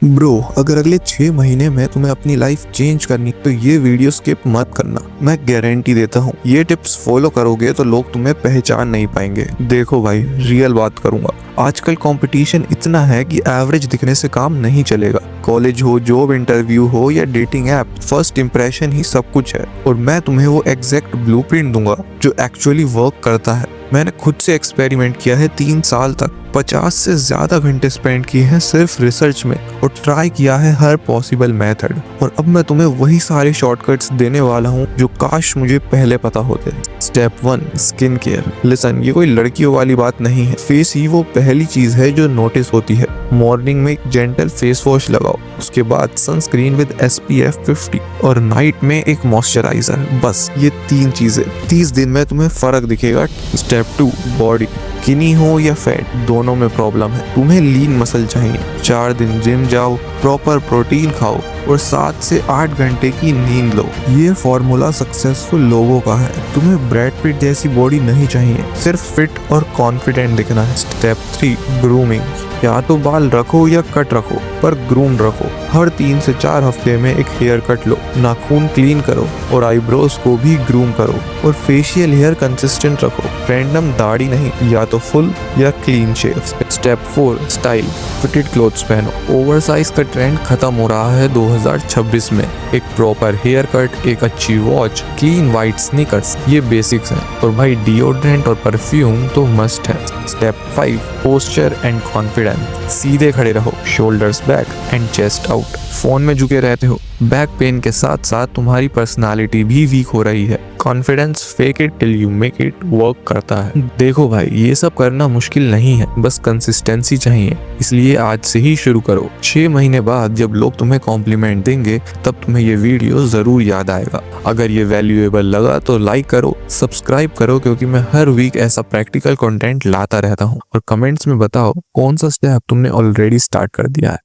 Bro, अगर अगले 6 महीने में तुम्हें अपनी लाइफ चेंज करनी तो ये वीडियो स्किप मत करना। मैं गारंटी देता हूँ ये टिप्स फॉलो करोगे तो लोग तुम्हें पहचान नहीं पाएंगे। देखो भाई, रियल बात करूंगा। आजकल कंपटीशन इतना है कि एवरेज दिखने से काम नहीं चलेगा। कॉलेज हो, जॉब इंटरव्यू हो या डेटिंग ऐप, फर्स्ट इंप्रेशन ही सब कुछ है। और मैं तुम्हें वो एग्जैक्ट ब्लूप्रिंट दूंगा जो एक्चुअली वर्क करता है। मैंने खुद से एक्सपेरिमेंट किया है 3 साल तक, 50 से ज्यादा घंटे स्पेंड किए हैं सिर्फ रिसर्च में और ट्राई किया है हर पॉसिबल मेथड। और अब मैं तुम्हें वही सारे शॉर्टकट्स देने वाला हूँ जो काश मुझे पहले पता होते। Step 1, skin care. लिसन, ये कोई लड़कियों वाली बात नहीं है। फेस ही वो पहली चीज है जो नोटिस होती है। मॉर्निंग में एक जेंटल फेस वॉश लगाओ, उसके बाद सनस्क्रीन विद SPF 50 और नाइट में एक मॉइस्चराइजर। बस ये 3 चीजें, 30 दिन में तुम्हें फर्क दिखेगा। Step 2, body. स्किनी हो या फैट, दोनों में प्रॉब्लम है। तुम्हें लीन मसल चाहिए, 4 दिन जिम जाओ, प्रॉपर प्रोटीन खाओ और 7 से 8 घंटे की नींद लो। ये फॉर्मूला सक्सेसफुल लोगों का है। तुम्हें ब्रैड पिट जैसी बॉडी नहीं चाहिए, सिर्फ फिट और कॉन्फिडेंट दिखना है। Step 3, grooming. या तो बाल रखो या कट रखो, पर ग्रूम रखो। हर 3 से 4 हफ्ते में एक हेयर कट लो, नाखून क्लीन करो और आईब्रोज को भी ग्रूम करो और फेशियल हेयर कंसिस्टेंट रखो। रैंडम दाढ़ी नहीं, या तो फुल या clean shave. Step 4, style. Fitted clothes पहनो। ओवरसाइज का ट्रेंड खत्म हो रहा है 2026 में। एक प्रॉपर हेयर कट, एक अच्छी वॉच, क्लीन वाइट स्नीकर्स, ये बेसिक्स हैं। और भाई डिओड्रेंट और परफ्यूम तो मस्ट है। Step 5, posture and confidence. सीधे खड़े रहो, shoulders back and chest out. Phone में झुके रहते हो, बैक पेन के साथ साथ तुम्हारी पर्सनालिटी भी वीक हो रही है। Confidence fake it till you make it work करता है। देखो भाई, ये सब करना मुश्किल नहीं है, बस कंसिस्टेंसी चाहिए। इसलिए आज से ही शुरू करो। 6 महीने बाद जब लोग तुम्हें कॉम्प्लीमेंट देंगे तब तुम्हें ये वीडियो जरूर याद आएगा। अगर ये वैल्यूएबल लगा तो लाइक करो, सब्सक्राइब करो, क्योंकि मैं हर वीक ऐसा प्रैक्टिकल कंटेंट लाता रहता हूँ। और कमेंट्स में बताओ कौन सा स्टेप तुमने ऑलरेडी स्टार्ट कर दिया है।